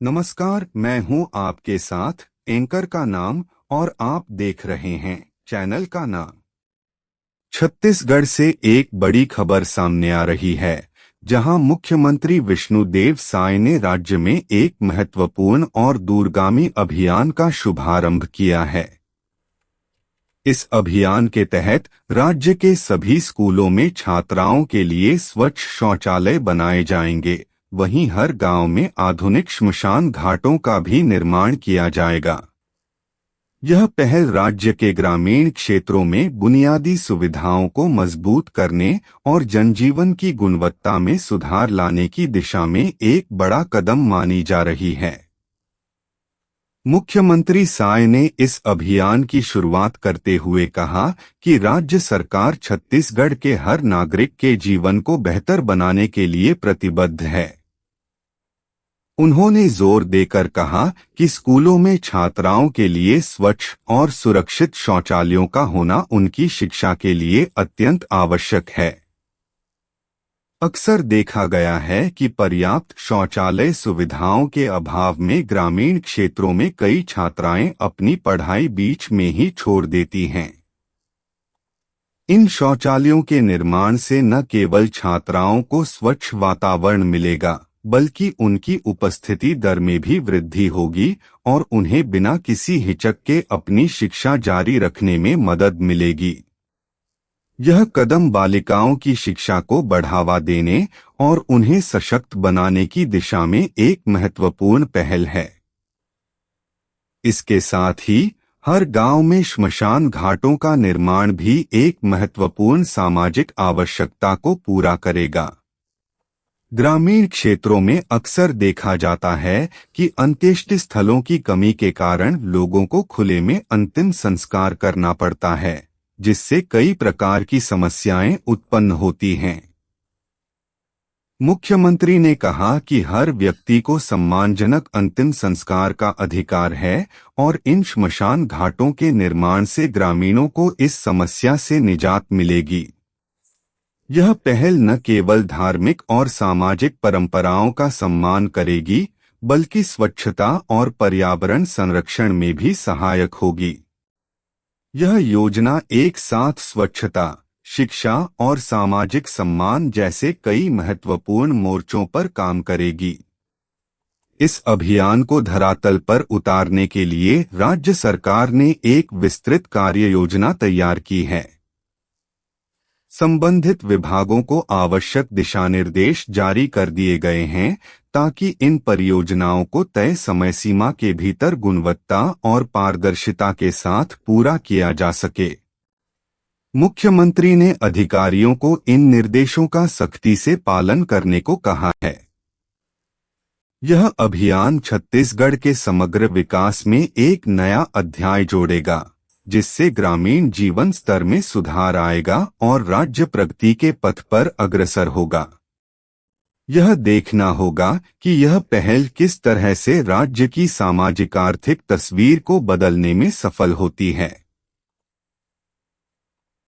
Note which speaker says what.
Speaker 1: नमस्कार, मैं हूं आपके साथ एंकर का नाम और आप देख रहे हैं चैनल का नाम। छत्तीसगढ़ से एक बड़ी खबर सामने आ रही है, जहां मुख्यमंत्री विष्णुदेव साय ने राज्य में एक महत्वपूर्ण और दूरगामी अभियान का शुभारंभ किया है। इस अभियान के तहत राज्य के सभी स्कूलों में छात्राओं के लिए स्वच्छ शौचालय बनाए जाएंगे। वहीं हर गांव में आधुनिक श्मशान घाटों का भी निर्माण किया जाएगा। यह पहल राज्य के ग्रामीण क्षेत्रों में बुनियादी सुविधाओं को मजबूत करने और जनजीवन की गुणवत्ता में सुधार लाने की दिशा में एक बड़ा कदम मानी जा रही है। मुख्यमंत्री साय ने इस अभियान की शुरुआत करते हुए कहा कि राज्य सरकार छत्तीसगढ़ के हर नागरिक के जीवन को बेहतर बनाने के लिए प्रतिबद्ध है। उन्होंने जोर देकर कहा कि स्कूलों में छात्राओं के लिए स्वच्छ और सुरक्षित शौचालयों का होना उनकी शिक्षा के लिए अत्यंत आवश्यक है। अक्सर देखा गया है कि पर्याप्त शौचालय सुविधाओं के अभाव में ग्रामीण क्षेत्रों में कई छात्राएं अपनी पढ़ाई बीच में ही छोड़ देती हैं। इन शौचालयों के निर्माण से न केवल छात्राओं को स्वच्छ वातावरण मिलेगा, बल्कि उनकी उपस्थिति दर में भी वृद्धि होगी और उन्हें बिना किसी हिचक के अपनी शिक्षा जारी रखने में मदद मिलेगी। यह कदम बालिकाओं की शिक्षा को बढ़ावा देने और उन्हें सशक्त बनाने की दिशा में एक महत्वपूर्ण पहल है। इसके साथ ही हर गांव में श्मशान घाटों का निर्माण भी एक महत्वपूर्ण सामाजिक आवश्यकता को पूरा करेगा। ग्रामीण क्षेत्रों में अक्सर देखा जाता है कि अंत्येष्टि स्थलों की कमी के कारण लोगों को खुले में अंतिम संस्कार करना पड़ता है, जिससे कई प्रकार की समस्याएं उत्पन्न होती हैं। मुख्यमंत्री ने कहा कि हर व्यक्ति को सम्मानजनक अंतिम संस्कार का अधिकार है और इन श्मशान घाटों के निर्माण से ग्रामीणों को इस समस्या से निजात मिलेगी। यह पहल न केवल धार्मिक और सामाजिक परंपराओं का सम्मान करेगी, बल्कि स्वच्छता और पर्यावरण संरक्षण में भी सहायक होगी। यह योजना एक साथ स्वच्छता, शिक्षा और सामाजिक सम्मान जैसे कई महत्वपूर्ण मोर्चों पर काम करेगी। इस अभियान को धरातल पर उतारने के लिए राज्य सरकार ने एक विस्तृत कार्य योजना तैयार की है। संबंधित विभागों को आवश्यक दिशानिर्देश जारी कर दिए गए हैं ताकि इन परियोजनाओं को तय समय सीमा के भीतर गुणवत्ता और पारदर्शिता के साथ पूरा किया जा सके। मुख्यमंत्री ने अधिकारियों को इन निर्देशों का सख्ती से पालन करने को कहा है। यह अभियान छत्तीसगढ़ के समग्र विकास में एक नया अध्याय जोड़ेगा, जिससे ग्रामीण जीवन स्तर में सुधार आएगा और राज्य प्रगति के पथ पर अग्रसर होगा। यह देखना होगा कि यह पहल किस तरह से राज्य की सामाजिक आर्थिक तस्वीर को बदलने में सफल होती है।